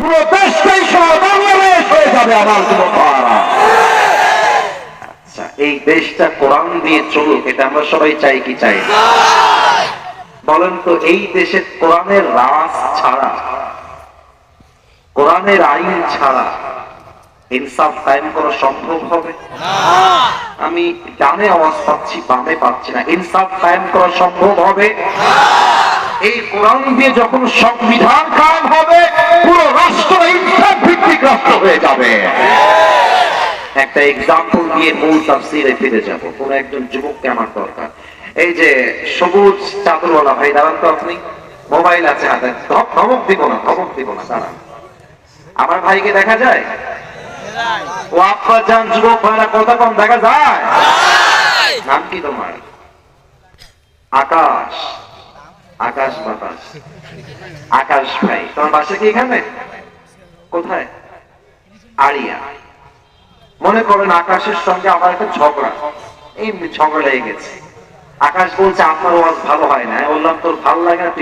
পুরো দেশটাই বাংলাদেশ হয়ে যাবে আমার যুবকেরা। আচ্ছা, এই দেশটা কোরআন দিয়ে চলুক, এটা আমরা সবাই চাই কি চাই না? বলেন তো, এই দেশে কোরআনের রাজ ছাড়া, কোরআনের আইন ছাড়া ইনসাফ কায়েম করা সম্ভব হবে? আমি ডানে আওয়াজ পাচ্ছি, বামে পাচ্ছি না। ইনসাফ কায়েম করা সম্ভব হবে? এই কোরআন দিয়ে যখন সংবিধান কায়েম হবে, পুরো রাষ্ট্র ইনসাফ ভিত্তিক রাষ্ট্র হয়ে যাবে। একটা এক্সাম্পল দিয়ে মূল তাফসীরে ফিরে যাব। কোন একজন যুবককে আমার দরকার। এই যে সবুজ চাদরওয়ালা ভাই, দাঁড়ান তো আপনি। মোবাইল আছে হাতে, ধমক দিব না, ধমক দিব না, দাঁড়ান। আমার ভাইকে দেখা যায়? ও আপনার যান যুবক ভাইরা কথা কম দেখা যায়? নাম কি তোমার? আকাশ। আকাশ বাতাস, আকাশ ভাই। তোমার বাসা কি এখানে? কোথায়? আড়িয়া। মনে করেন আকাশের সঙ্গে আমার একটা ঝগড়া, এই ঝগড়া লেগে গেছে। আকাশ বলছে আপনার ওয়াজ ভালো হয় না। বললাম তোর ভালো লাগে না,